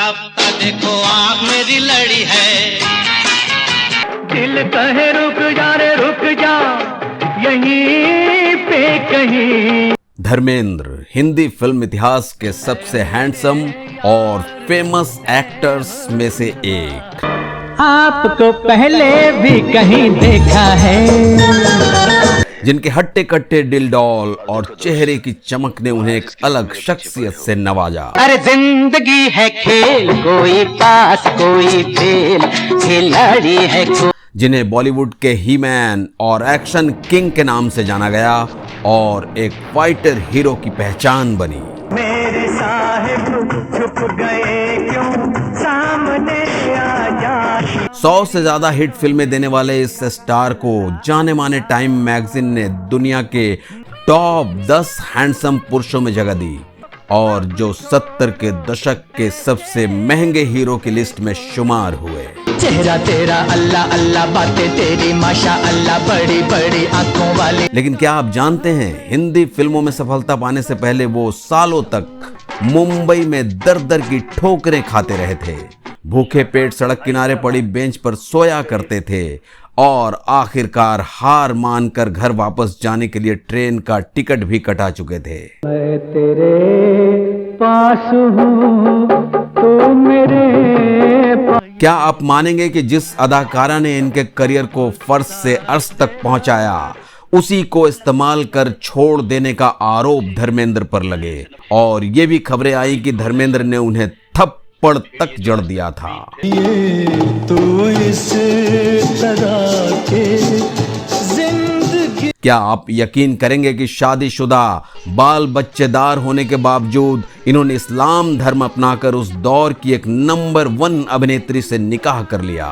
रास्ता देखो आँख मेरी लड़ी है। दिल कहे रुक जा रे रुक जा यहीं पे कहीं। धर्मेंद्र हिंदी फिल्म इतिहास के सबसे हैंडसम और फेमस एक्टर्स में से एक। आपको पहले भी कहीं देखा है। जिनके हट्टे कट्टे दिल डॉल और चेहरे की चमक ने उन्हें एक अलग शख्सियत से नवाजा। अरे जिंदगी है खेल, कोई पास कोई फेल, खिलाड़ी है जिन्हें बॉलीवुड के ही मैन और एक्शन किंग के नाम से जाना गया और एक फाइटर हीरो की पहचान बनी। मेरे साहिब छुप गए क्यों सामने आ जा। 100 से ज्यादा हिट फिल्में देने वाले इस स्टार को जाने माने टाइम मैगजीन ने दुनिया के टॉप 10 हैंडसम पुरुषों में जगह दी और जो 70 के दशक के सबसे महंगे हीरो की लिस्ट में शुमार हुए। चेहरा तेरा अल्लाह अल्लाह, बातें तेरी माशा अल्लाह, बड़ी बड़ी आंखों वाली। लेकिन क्या आप जानते हैं हिंदी फिल्मों में सफलता पाने से पहले वो सालों तक मुंबई में दर दर की ठोकरें खाते रहे थे, भूखे पेट सड़क किनारे पड़ी बेंच पर सोया करते थे और आखिरकार हार मानकर घर वापस जाने के लिए ट्रेन का टिकट भी कटा चुके थे। मैं तेरे पास हूँ तो मेरे क्या आप मानेंगे कि जिस अदाकारा ने इनके करियर को फर्श से अर्श तक पहुंचाया, उसी को इस्तेमाल कर छोड़ देने का आरोप धर्मेंद्र पर लगे और ये भी खबरें आई कि धर्मेंद्र ने उन्हें थप्पड़ तक जड़ दिया था। ये तो इस तरह के जिंदगी। क्या आप यकीन करेंगे कि शादीशुदा बाल बच्चेदार होने के बावजूद इन्होंने इस्लाम धर्म अपनाकर उस दौर की एक नंबर 1 अभिनेत्री से निकाह कर लिया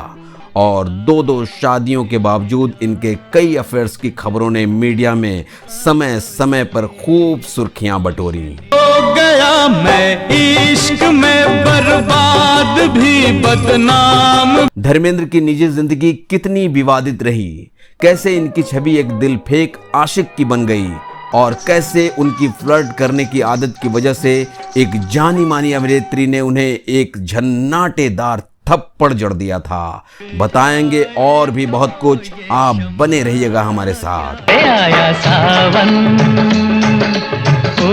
और 2 शादियों के बावजूद इनके कई अफेयर्स की खबरों ने मीडिया में समय समय पर खूब सुर्खियां बटोरी। हो गया मैं इश्क में बर्बाद भी बदनाम। धर्मेंद्र की निजी जिंदगी कितनी विवादित रही, कैसे इनकी छवि एक दिल फेंक आशिक की बन गई और कैसे उनकी फ्लर्ट करने की आदत की वजह से एक जानी मानी अभिनेत्री ने उन्हें एक झन्नाटेदार थप्पड़ जड़ दिया था, बताएंगे और भी बहुत कुछ। आप बने रहिएगा हमारे साथ। आया सावन ओ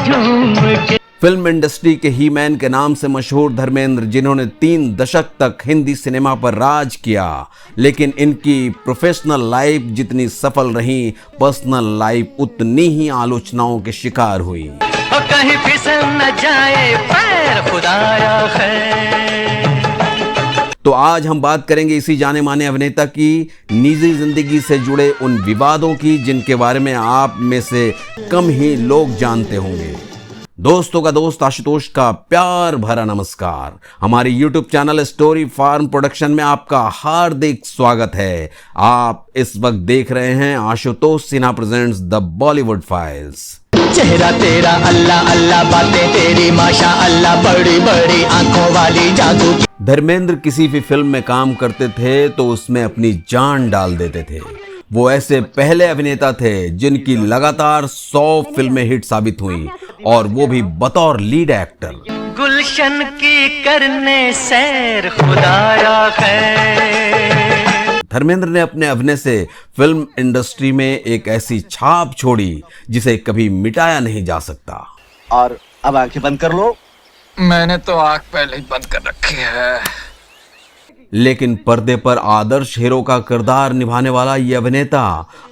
झूम के। फिल्म इंडस्ट्री के ही मैन के नाम से मशहूर धर्मेंद्र, जिन्होंने 3 दशक तक हिंदी सिनेमा पर राज किया, लेकिन इनकी प्रोफेशनल लाइफ जितनी सफल रही, पर्सनल लाइफ उतनी ही आलोचनाओं के शिकार हुई। और कहीं फिसल न जाए पैर खुदाया खैर। तो आज हम बात करेंगे इसी जाने माने अभिनेता की निजी जिंदगी से जुड़े उन विवादों की जिनके बारे में आप में से कम ही लोग जानते होंगे। दोस्तों का दोस्त आशुतोष का प्यार भरा नमस्कार। हमारी YouTube channel story farm production में आपका हार्दिक स्वागत है। आप इस वक्त देख रहे हैं Ashutosh Sinha presents the Bollywood files. चेहरा तेरा अल्लाह अल्लाह, बातें तेरी माशा अल्लाह, बड़ी बड़ी आंखों वाली जादू। धर्मेंद्र किसी भी फिल्म में काम करते थे तो उसमें अपनी जान डाल देते थे। वो ऐसे पहले अभिनेता थे जिनकी लगातार 100 फिल्में हिट साबित हुई और वो भी बतौर लीड एक्टर। गुलशन की करने सैर खुदाया खैर। धर्मेंद्र ने अपने अभिनय से फिल्म इंडस्ट्री में एक ऐसी छाप छोड़ी जिसे कभी मिटाया नहीं जा सकता। और अब आंखें बंद कर लो। मैंने तो आंख पहले ही बंद कर रखी है। लेकिन पर्दे पर आदर्श हीरो का किरदार निभाने वाला ये अभिनेता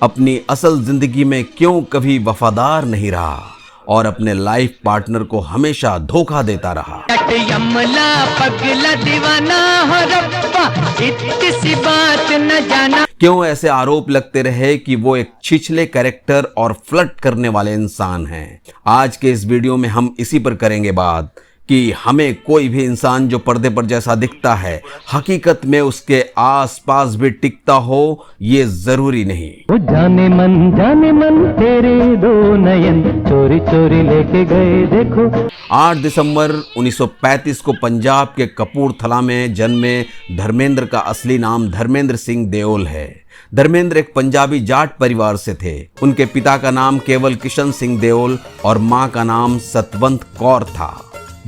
अपनी असल जिंदगी में क्यों कभी वफादार नहीं रहा और अपने लाइफ पार्टनर को हमेशा धोखा देता रहा। यमला पगला दीवाना हो रब्बा, इतनी सी बात न जाना। क्यों ऐसे आरोप लगते रहे कि वो एक छिछले कैरेक्टर और फ्लर्ट करने वाले इंसान हैं। आज के इस वीडियो में हम इसी पर करेंगे बात कि हमें कोई भी इंसान जो पर्दे पर जैसा दिखता है हकीकत में उसके आसपास भी टिकता हो, ये जरूरी नहीं। जाने मन तेरे 2 नयन चोरी चोरी लेके गए देखो। 8 दिसंबर 1935 को पंजाब के कपूरथला में जन्मे धर्मेंद्र का असली नाम धर्मेंद्र सिंह देओल है। धर्मेंद्र एक पंजाबी जाट परिवार से थे। उनके पिता का नाम केवल किशन सिंह देओल और मां का नाम सतवंत कौर था।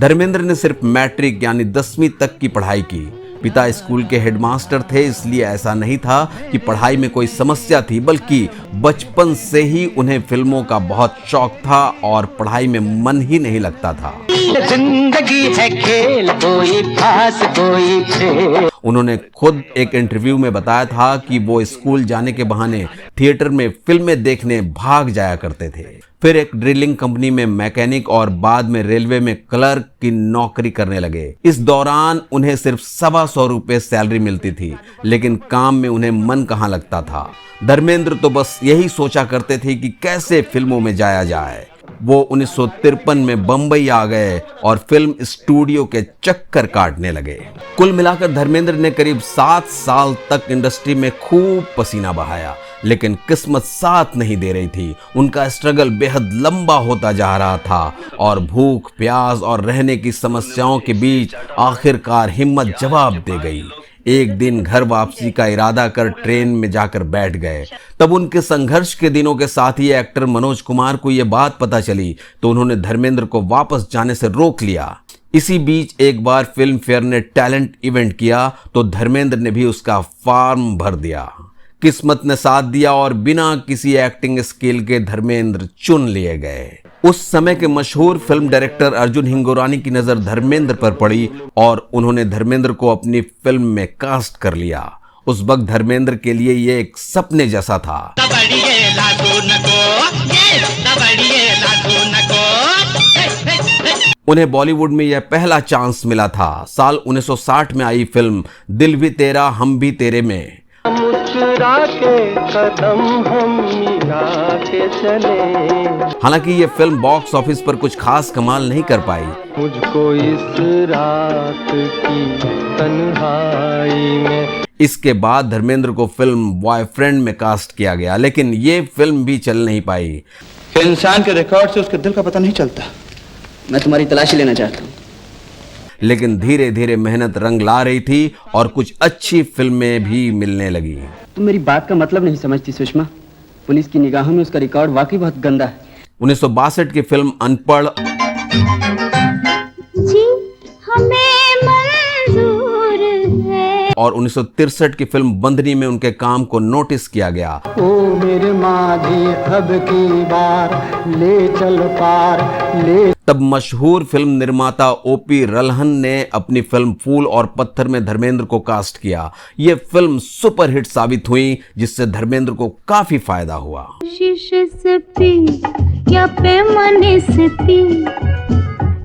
धर्मेंद्र ने सिर्फ मैट्रिक यानी 10वीं तक की पढ़ाई की। पिता स्कूल के हेडमास्टर थे, इसलिए ऐसा नहीं था कि पढ़ाई में कोई समस्या थी, बल्कि बचपन से ही उन्हें फिल्मों का बहुत शौक था और पढ़ाई में मन ही नहीं लगता था। जिंदगी है खेल, कोई खास कोई खेल। उन्होंने खुद एक इंटरव्यू में बताया था कि वो स्कूल जाने के बहाने थिएटर में फिल्में देखने भाग जाया करते थे। फिर एक ड्रिलिंग कंपनी में मैकेनिक और बाद में रेलवे में क्लर्क की नौकरी करने लगे। इस दौरान उन्हें सिर्फ 125 रुपए सैलरी मिलती थी, लेकिन काम में उन्हें मन कहाँ लगता था। धर्मेंद्र तो बस यही सोचा करते थे कि कैसे फिल्मों में जाया जाए। वो 1953 में बंबई आ गए और फिल्म स्टूडियो के चक्कर काटने लगे। कुल मिलाकर धर्मेंद्र ने करीब 7 साल तक इंडस्ट्री में खूब पसीना बहाया, लेकिन किस्मत साथ नहीं दे रही थी। उनका स्ट्रगल बेहद लंबा होता जा रहा था और भूख, प्यास और रहने की समस्याओं के बीच आखिरकार हिम्मत जवाब दे गई। एक दिन घर वापसी का इरादा कर ट्रेन में जाकर बैठ गए। तब उनके संघर्ष के दिनों के साथी एक्टर मनोज कुमार को यह बात पता चली तो उन्होंने धर्मेंद्र को वापस जाने से रोक लिया। इसी बीच एक बार फिल्म फेयर ने टैलेंट इवेंट किया तो धर्मेंद्र ने भी उसका फॉर्म भर दिया। किस्मत ने साथ दिया और बिना किसी एक्टिंग स्किल के धर्मेंद्र चुन लिए गए। उस समय के मशहूर फिल्म डायरेक्टर अर्जुन हिंगोरानी की नजर धर्मेंद्र पर पड़ी और उन्होंने धर्मेंद्र को अपनी फिल्म में कास्ट कर लिया। उस वक्त धर्मेंद्र के लिए ये एक सपने जैसा था। उन्हें बॉलीवुड में यह पहला चांस मिला था। साल 1960 में आई फिल्म दिल भी तेरा हम भी तेरे में मुस्कुरा के कदम हम मिला के चले। हालांकि ये फिल्म बॉक्स ऑफिस पर कुछ खास कमाल नहीं कर पाई। मुझको इस रात की तन्हाई में। इसके बाद धर्मेंद्र को फिल्म बॉयफ्रेंड में कास्ट किया गया, लेकिन ये फिल्म भी चल नहीं पाई। इंसान के रिकॉर्ड से उसके दिल का पता नहीं चलता। मैं तुम्हारी तलाशी लेना चाहता हूँ। लेकिन धीरे धीरे मेहनत रंग ला रही थी और कुछ अच्छी फिल्में भी मिलने लगी। तुम मेरी बात का मतलब नहीं समझती सुषमा। पुलिस की निगाहों में उसका रिकॉर्ड वाकई बहुत गंदा है। 1962 की फिल्म अनपढ़ जी हमें मंजूर है और 1963 की फिल्म बंदनी में उनके काम को नोटिस किया गया। ओ मेरे माझी अब की बार ले चल पार ले। तब मशहूर फिल्म निर्माता ओपी रल्हन ने अपनी फिल्म फूल और पत्थर में धर्मेंद्र को कास्ट किया। यह फिल्म सुपरहिट साबित हुई, जिससे धर्मेंद्र को काफी फायदा हुआ। शीशे से पी या पैमाने से पी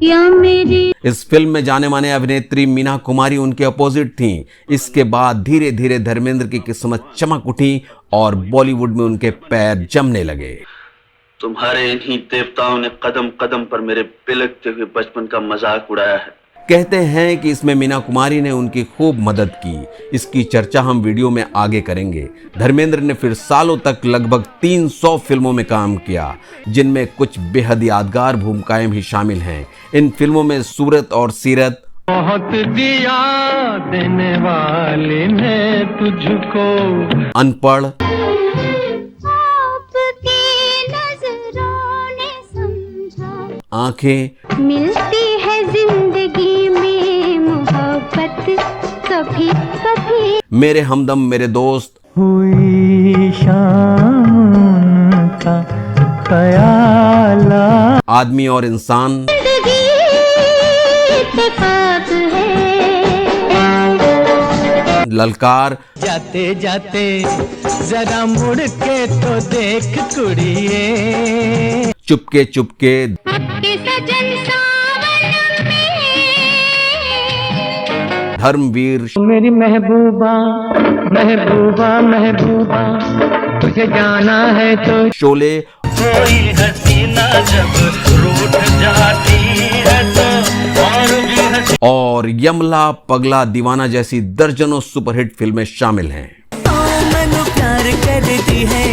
या मेरी। इस फिल्म में जाने माने अभिनेत्री मीना कुमारी उनके अपोजिट थीं। इसके बाद धीरे धीरे धर्मेंद्र की किस्मत चमक उठी और बॉलीवुड में उनके पैर जमने लगे। तुम्हारे इन्हीं देवताओं ने कदम कदम पर मेरे बिलखते हुए बचपन का मजाक उड़ाया है। कहते हैं कि इसमें मीना कुमारी ने उनकी खूब मदद की। इसकी चर्चा हम वीडियो में आगे करेंगे। धर्मेंद्र ने फिर सालों तक लगभग 300 फिल्मों में काम किया, जिनमें कुछ बेहद यादगार भूमिकाएं भी शामिल हैं। इन फिल्मों में सूरत और सीरत, बहुत दिया देने वाले ने तुझको, अनपढ़, आंखें, मिलती है जिंदगी में मोहब्बत कभी कभी, मेरे हमदम मेरे दोस्त, हुई शाम का ख्याला, आदमी और इंसान, जिंदगी इत्तेफाक है, ललकार, जाते जाते जरा मुड़ के तो देख कुड़िए, चुपके चुपके, आपके सजन सावन में, धर्मवीर, मेरी महबूबा महबूबा महबूबा तुझे जाना है तो शोले, कोई हसीना जब रूठ जाती है तो और भी हसी। और यमला, पगला, दीवाना जैसी दर्जनों सुपरहिट फिल्में शामिल हैं। मैनू प्यार करती है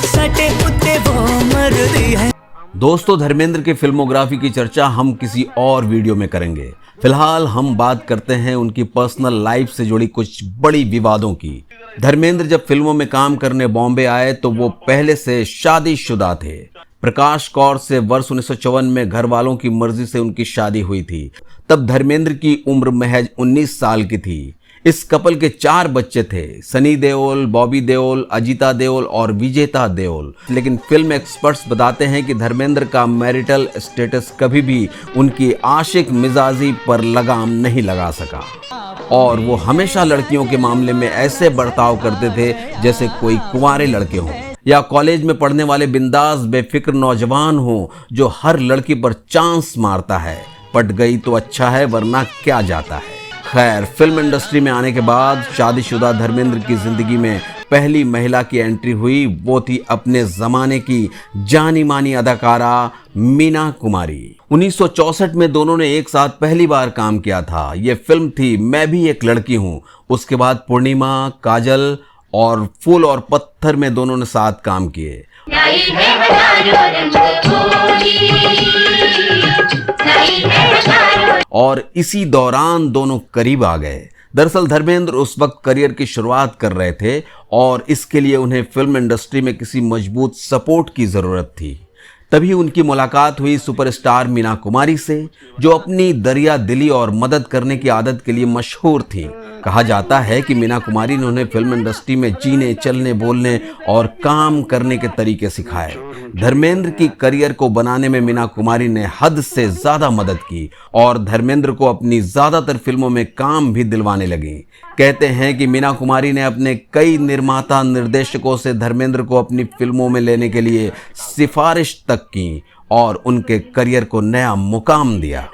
सटे उत्ते वो मरदी है। दोस्तों, धर्मेंद्र की फिल्मोग्राफी की चर्चा हम किसी और वीडियो में करेंगे। फिलहाल हम बात करते हैं उनकी पर्सनल लाइफ से जुड़ी कुछ बड़ी विवादों की। धर्मेंद्र जब फिल्मों में काम करने बॉम्बे आए तो वो पहले से शादीशुदा थे। प्रकाश कौर से वर्ष 1954 में घर वालों की मर्जी से उनकी शादी हुई थी। तब धर्मेंद्र की उम्र महज 19 साल की थी। इस कपल के 4 बच्चे थे, सनी देओल, बॉबी देओल, अजीता देओल और विजेता देओल। लेकिन फिल्म एक्सपर्ट्स बताते हैं कि धर्मेंद्र का मैरिटल स्टेटस कभी भी उनकी आशिक मिजाजी पर लगाम नहीं लगा सका और वो हमेशा लड़कियों के मामले में ऐसे बर्ताव करते थे जैसे कोई कुंवारे लड़के हों या कॉलेज में पढ़ने वाले बिंदास बेफिक्र नौजवान हों जो हर लड़की पर चांस मारता है। पट गई तो अच्छा है, वरना क्या जाता है। खैर, फिल्म इंडस्ट्री में आने के बाद शादीशुदा धर्मेंद्र की जिंदगी में पहली महिला की एंट्री हुई। वो थी अपने जमाने की जानी मानी अदाकारा मीना कुमारी। 1964 में दोनों ने एक साथ पहली बार काम किया था। यह फिल्म थी मैं भी एक लड़की हूं। उसके बाद पूर्णिमा, काजल और फूल और पत्थर में दोनों ने साथ काम किए। और इसी दौरान दोनों करीब आ गए। दरअसल धर्मेंद्र उस वक्त करियर की शुरुआत कर रहे थे और इसके लिए उन्हें फिल्म इंडस्ट्री में किसी मजबूत सपोर्ट की जरूरत थी। तभी उनकी मुलाकात हुई सुपरस्टार मीना कुमारी से, जो अपनी दरिया दिली और मदद करने की आदत के लिए मशहूर थी। कहा जाता है कि मीना कुमारी ने उन्हें फिल्म इंडस्ट्री में जीने, चलने, बोलने और काम करने के तरीके सिखाए। धर्मेंद्र की करियर को बनाने में मीना कुमारी ने हद से ज्यादा मदद की और धर्मेंद्र को अपनी ज्यादातर फिल्मों में काम भी दिलवाने लगी। कहते हैं कि मीना कुमारी ने अपने कई निर्माता निर्देशकों से धर्मेंद्र को अपनी फिल्मों में लेने के लिए सिफारिश तक की और उनके करियर को नया मुकाम दिया।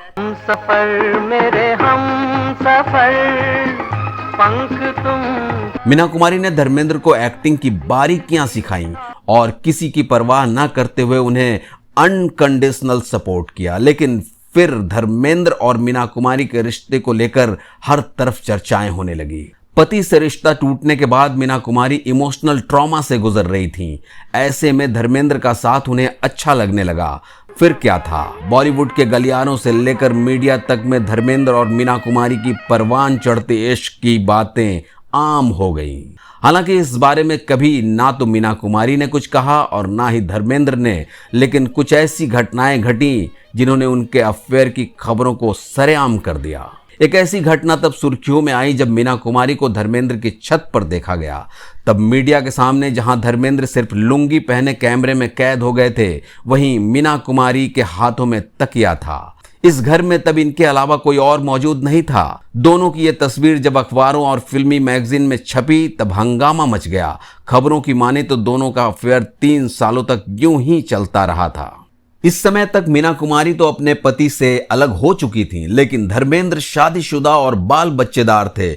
मीना कुमारी ने धर्मेंद्र को एक्टिंग की बारीकियां सिखाई और किसी की परवाह न करते हुए उन्हें अनकंडीशनल सपोर्ट किया। लेकिन फिर धर्मेंद्र और मीना कुमारी के रिश्ते को लेकर हर तरफ चर्चाएं होने लगी। पति से रिश्ता टूटने के बाद मीना कुमारी इमोशनल ट्रॉमा से गुजर रही थीं। ऐसे में धर्मेंद्र का साथ उन्हें अच्छा लगने लगा। फिर क्या था, बॉलीवुड के गलियारों से लेकर मीडिया तक में धर्मेंद्र और मीना कुमारी की परवान चढ़ते इश्क की बातें आम हो गई। हालांकि इस बारे में कभी ना तो मीना कुमारी ने कुछ कहा और ना ही धर्मेंद्र ने, लेकिन कुछ ऐसी घटनाएं घटी जिन्होंने उनके अफेयर की खबरों को सरेआम कर दिया। एक ऐसी घटना तब सुर्खियों में आई जब मीना कुमारी को धर्मेंद्र की छत पर देखा गया। तब मीडिया के सामने जहां धर्मेंद्र सिर्फ लुंगी पहने कैमरे में कैद हो गए थे, वहीं मीना कुमारी के हाथों में तकिया था। इस घर में तब इनके अलावा कोई और मौजूद नहीं था। दोनों की यह तस्वीर जब अखबारों और फिल्मी मैगजीन में छपी तब हंगामा मच गया। खबरों की माने तो दोनों का अफेयर 3 सालों तक यूं ही चलता रहा था। इस समय तक मीना कुमारी तो अपने पति से अलग हो चुकी थीं, लेकिन धर्मेंद्र शादीशुदा और बाल बच्चेदार थे।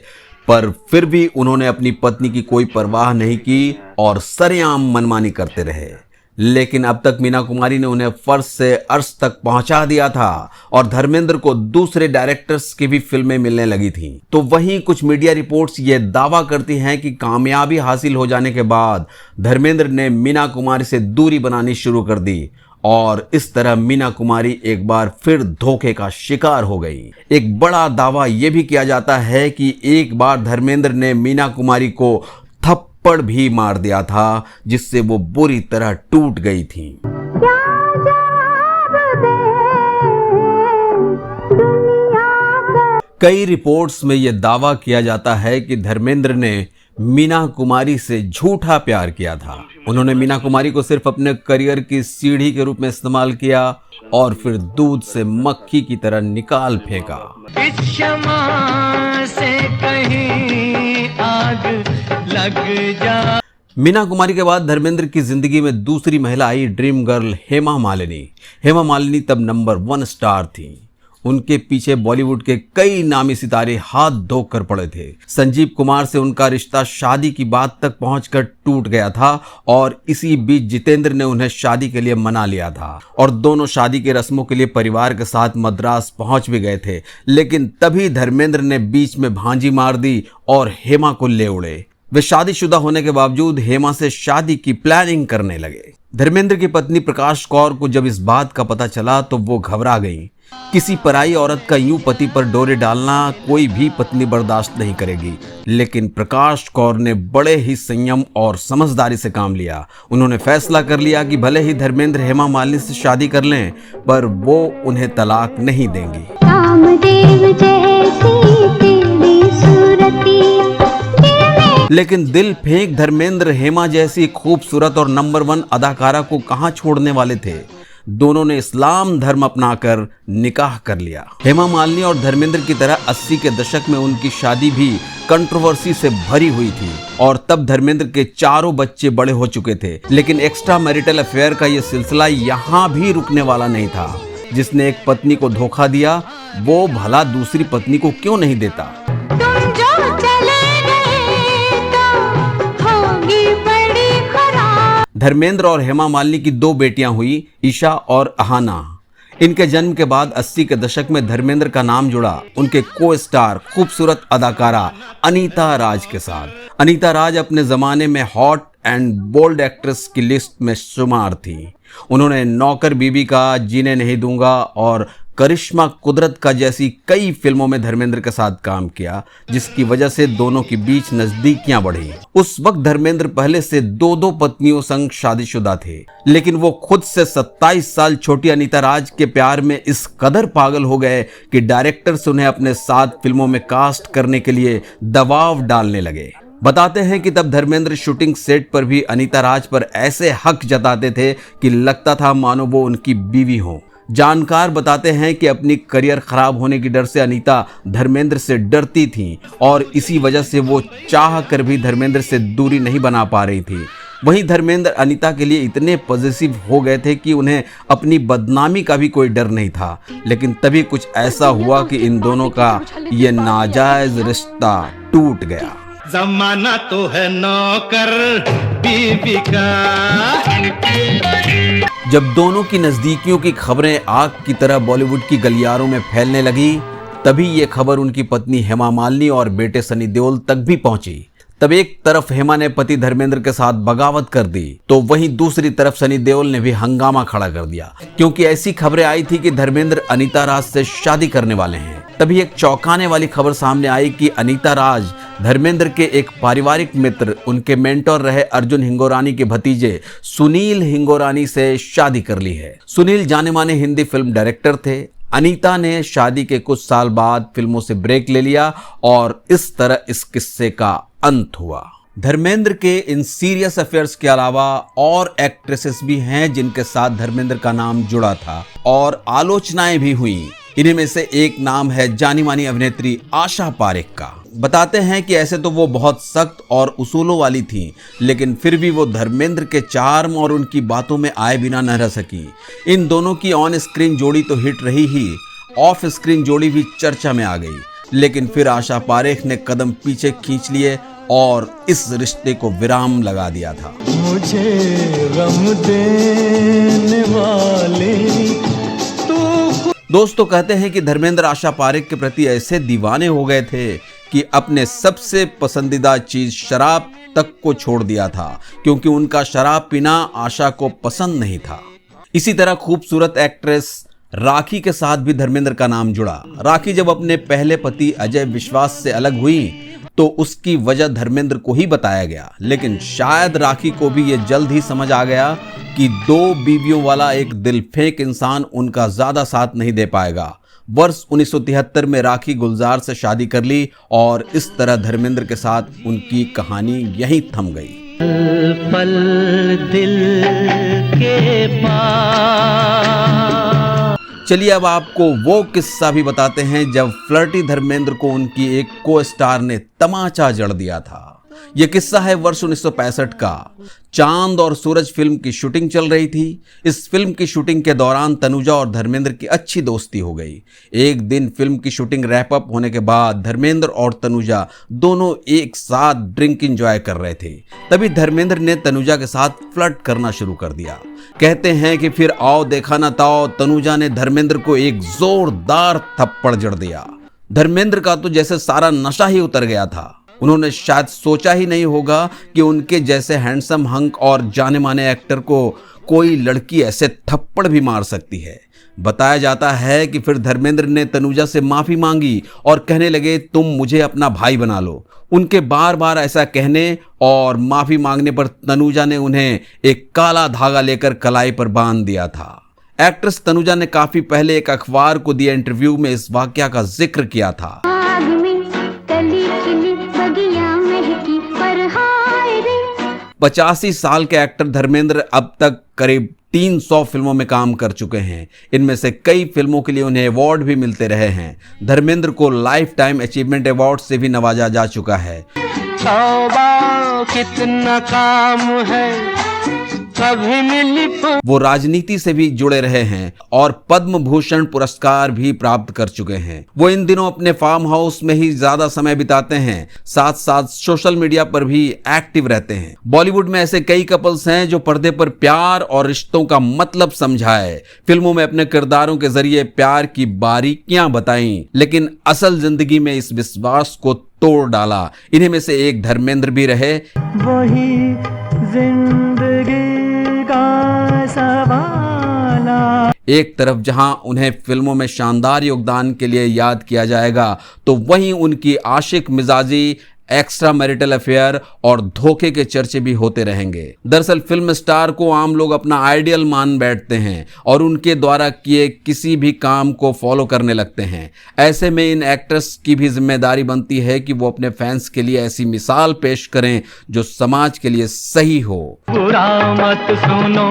पर फिर भी उन्होंने अपनी पत्नी की कोई परवाह नहीं की और सरेआम मनमानी करते रहे। लेकिन अब तक मीना कुमारी ने उन्हें फर्श से अर्श तक पहुंचा दिया था और धर्मेंद्र को दूसरे डायरेक्टर्स की भी फिल्में मिलने लगी थीं। तो वहीं कुछ मीडिया रिपोर्ट्स ये दावा करती हैं कि कामयाबी हासिल हो जाने के बाद धर्मेंद्र ने मीना कुमारी से दूरी बनानी शुरू कर दी और इस तरह मीना कुमारी एक बार फिर धोखे का शिकार हो गई। एक बड़ा दावा यह भी किया जाता है कि एक बार धर्मेंद्र ने मीना कुमारी को थप्पड़ भी मार दिया था, जिससे वो बुरी तरह टूट गई थी। कई रिपोर्ट्स में यह दावा किया जाता है कि धर्मेंद्र ने मीना कुमारी से झूठा प्यार किया था। उन्होंने मीना कुमारी को सिर्फ अपने करियर की सीढ़ी के रूप में इस्तेमाल किया और फिर दूध से मक्खी की तरह निकाल फेंका। इस शमा से कहीं आग लग जा। मीना कुमारी के बाद धर्मेंद्र की जिंदगी में दूसरी महिला आई, ड्रीम गर्ल हेमा मालिनी। हेमा मालिनी तब नंबर 1 स्टार थी। उनके पीछे बॉलीवुड के कई नामी सितारे हाथ धोकर पड़े थे। संजीव कुमार से उनका रिश्ता शादी की बात तक पहुंचकर टूट गया था और इसी बीच जितेंद्र ने उन्हें शादी के लिए मना लिया था और दोनों शादी की रस्मों के लिए परिवार के साथ मद्रास पहुंच भी गए थे। लेकिन तभी धर्मेंद्र ने बीच में भांजी मार दी और हेमा को ले उड़े। वे शादीशुदा होने के बावजूद हेमा से शादी की प्लानिंग करने लगे। धर्मेंद्र की पत्नी प्रकाश कौर को जब इस बात का पता चला तो वो घबरा गई। किसी पराई औरत का यूं पति पर डोरे डालना कोई भी पत्नी बर्दाश्त नहीं करेगी, लेकिन प्रकाश कौर ने बड़े ही संयम और समझदारी से काम लिया। उन्होंने फैसला कर लिया कि भले ही धर्मेंद्र हेमा मालिनी से शादी कर लें, पर वो उन्हें तलाक नहीं देंगी। कामदेव जैसी तेरी सूरतिया, लेकिन दिल फेंक धर्मेंद्र हेमा जैसी खूबसूरत और नंबर 1 अदाकारा को कहां छोड़ने वाले थे। दोनों ने इस्लाम धर्म अपनाकर निकाह कर लिया। हेमा मालिनी और धर्मेंद्र की तरह 80 के दशक में उनकी शादी भी कंट्रोवर्सी से भरी हुई थी और तब धर्मेंद्र के 4 बच्चे बड़े हो चुके थे। लेकिन एक्स्ट्रा मैरिटल अफेयर का यह सिलसिला यहाँ भी रुकने वाला नहीं था। जिसने एक पत्नी को धोखा दिया वो भला दूसरी पत्नी को क्यों नहीं देता। तुम जो चले गए तो होगी बड़ी खराब। धर्मेंद्र और हेमा मालिनी की 2 बेटियां हुई, ईशा और अहाना। इनके जन्म के बाद 80 के दशक में धर्मेंद्र का नाम जुड़ा उनके को स्टार खूबसूरत अदाकारा अनीता राज के साथ। अनीता राज अपने जमाने में हॉट एंड बोल्ड एक्ट्रेस की लिस्ट में शुमार थी। उन्होंने नौकर बीबी का, जीने नहीं दूंगा और करिश्मा कुदरत का जैसी कई फिल्मों में धर्मेंद्र के साथ काम किया, जिसकी वजह से दोनों के बीच नजदीकियां बढ़ी। उस वक्त धर्मेंद्र पहले से 2 पत्नियों संग शादीशुदा थे, लेकिन वो खुद से 27 साल छोटी अनीता राज के प्यार में इस कदर पागल हो गए कि डायरेक्टर्स उन्हें अपने साथ फिल्मों में कास्ट करने के लिए दबाव डालने लगे। बताते हैं कि तब धर्मेंद्र शूटिंग सेट पर भी अनीता राज पर ऐसे हक जताते थे कि लगता था मानो वो उनकी बीवी हो। जानकार बताते हैं कि अपनी करियर खराब होने की डर से अनीता धर्मेंद्र से डरती थी और इसी वजह से वो चाह कर भी धर्मेंद्र से दूरी नहीं बना पा रही थी। वहीं धर्मेंद्र अनीता के लिए इतने पॉजिटिव हो गए थे कि उन्हें अपनी बदनामी का भी कोई डर नहीं था। लेकिन तभी कुछ ऐसा हुआ कि इन दोनों का ये नाजायज रिश्ता टूट गया। जमाना तो है नौकर बीबी का। जब दोनों की नजदीकियों की खबरें आग की तरह बॉलीवुड की गलियारों में फैलने लगी, तभी ये खबर उनकी पत्नी हेमा मालिनी और बेटे सनी देओल तक भी पहुंची। तब एक तरफ हेमा ने पति धर्मेंद्र के साथ बगावत कर दी, तो वहीं दूसरी तरफ सनी देओल ने भी हंगामा खड़ा कर दिया, क्योंकि ऐसी खबरें आई थी कि धर्मेंद्र अनीता राज से शादी करने वाले हैं। तभी एक चौंकाने वाली खबर सामने आई कि अनीता राज धर्मेंद्र के एक पारिवारिक मित्र, उनके मेंटोर रहे अर्जुन हिंगोरानी के भतीजे सुनील हिंगोरानी से शादी कर ली है। सुनील जाने माने हिंदी फिल्म डायरेक्टर थे। अनीता ने शादी के कुछ साल बाद फिल्मों से ब्रेक ले लिया और इस तरह इस किस्से का अंत हुआ। धर्मेंद्र के इन सीरियस अफेयर्स के अलावा और एक्ट्रेसेस भी हैं जिनके साथ धर्मेंद्र का नाम जुड़ा था और आलोचनाएं भी हुई। इन्हीं में से एक नाम है जानी मानी अभिनेत्री आशा पारेख का। बताते हैं कि ऐसे तो वो बहुत सख्त और उसूलों वाली थी, लेकिन फिर भी वो धर्मेंद्र के चार्म और उनकी बातों में आए बिना न रह सकी। इन दोनों की ऑन स्क्रीन जोड़ी तो हिट रही ही, ऑफ स्क्रीन जोड़ी भी चर्चा में आ गई। लेकिन फिर आशा पारेख ने कदम पीछे खींच लिए और इस रिश्ते को विराम लगा दिया था। मुझे गम देने वाले दोस्तों कहते हैं कि धर्मेंद्र आशा पारेख के प्रति ऐसे दीवाने हो गए थे कि अपने सबसे पसंदीदा चीज शराब तक को छोड़ दिया था, क्योंकि उनका शराब पीना आशा को पसंद नहीं था। इसी तरह खूबसूरत एक्ट्रेस राखी के साथ भी धर्मेंद्र का नाम जुड़ा। राखी जब अपने पहले पति अजय विश्वास से अलग हुई तो उसकी वजह धर्मेंद्र को ही बताया गया, लेकिन शायद राखी को भी ये जल्द ही समझ आ गया कि 2 बीवियों वाला एक दिलफेंक इंसान उनका ज्यादा साथ नहीं दे पाएगा। वर्ष 1973 में राखी गुलजार से शादी कर ली और इस तरह धर्मेंद्र के साथ उनकी कहानी यहीं थम गई। पल दिल के पास। चलिए अब आपको वो किस्सा भी बताते हैं जब फ्लर्टी धर्मेंद्र को उनकी एक को स्टार ने तमाचा जड़ दिया था। यह किस्सा है वर्ष 1965 का। चांद और सूरज फिल्म की शूटिंग चल रही थी। इस फिल्म की शूटिंग के दौरान तनुजा और धर्मेंद्र की अच्छी दोस्ती हो गई। एक दिन फिल्म की शूटिंग रैप अप होने के बाद धर्मेंद्र और तनुजा दोनों एक साथ ड्रिंक एंजॉय कर रहे थे। तभी धर्मेंद्र ने तनुजा के साथ फ्लर्ट करना शुरू कर दिया। कहते हैं कि फिर आओ देखा ना ताओ, तनुजा ने धर्मेंद्र को एक जोरदार थप्पड़ जड़ दिया। धर्मेंद्र का तो जैसे सारा नशा ही उतर गया था। उन्होंने शायद सोचा ही नहीं होगा कि उनके जैसे हैंडसम हंक और जाने माने एक्टर को कोई लड़की ऐसे थप्पड़ भी मार सकती है। बताया जाता है कि फिर धर्मेंद्र ने तनुजा से माफी मांगी और कहने लगे तुम मुझे अपना भाई बना लो। उनके बार बार ऐसा कहने और माफी मांगने पर तनुजा ने उन्हें एक काला धागा लेकर कलाई पर बांध दिया था। एक्ट्रेस तनुजा ने काफी पहले एक अखबार को दिए इंटरव्यू में इस वाकया का जिक्र किया था। आग में कली खिली बगिया महकी पर हाय रे। 85 साल के एक्टर धर्मेंद्र अब तक करीब 300 फिल्मों में काम कर चुके हैं। इनमें से कई फिल्मों के लिए उन्हें अवार्ड भी मिलते रहे हैं। धर्मेंद्र को लाइफ टाइम अचीवमेंट अवार्ड से भी नवाजा जा चुका है। कितना काम है कभी मिली वो राजनीति से भी जुड़े रहे हैं और पद्म भूषण पुरस्कार भी प्राप्त कर चुके हैं। वो इन दिनों अपने फार्म हाउस में ही ज्यादा समय बिताते हैं, साथ साथ सोशल मीडिया पर भी एक्टिव रहते हैं। बॉलीवुड में ऐसे कई कपल्स हैं जो पर्दे पर प्यार और रिश्तों का मतलब समझाए, फिल्मों में अपने किरदारों के जरिए प्यार की बारीकियां बताई, लेकिन असल जिंदगी में इस विश्वास को तोड़ डाला। इन्हीं में से एक धर्मेंद्र भी रहे। वही जिंदगी का सवाल। एक तरफ जहां उन्हें फिल्मों में शानदार योगदान के लिए याद किया जाएगा, तो वहीं उनकी आशिक मिजाजी, एक्स्ट्रा मैरिटल अफेयर और धोखे के चर्चे भी होते रहेंगे। दरअसल फिल्म स्टार को आम लोग अपना आइडियल मान बैठते हैं और उनके द्वारा किए किसी भी काम को फॉलो करने लगते हैं। ऐसे में इन एक्ट्रेस की भी जिम्मेदारी बनती है कि वो अपने फैंस के लिए ऐसी मिसाल पेश करें जो समाज के लिए सही हो। बुरा मत सुनो,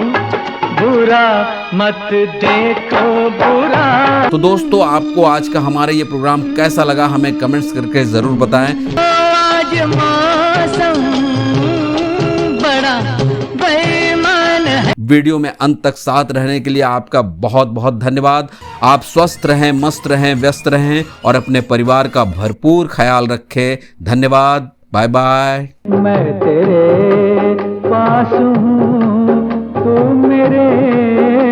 बुरा मत देखो, बुरा। तो दोस्तों, आपको आज का हमारा ये प्रोग्राम कैसा लगा हमें कमेंट्स करके जरूर बताएं। आज मौसम बड़ा बेईमान है। वीडियो में अंत तक साथ रहने के लिए आपका बहुत बहुत धन्यवाद। आप स्वस्थ रहें, मस्त रहें, व्यस्त रहें और अपने परिवार का भरपूर ख्याल रखें। धन्यवाद। Bye bye. मैं तेरे पास हूँ, तू मेरे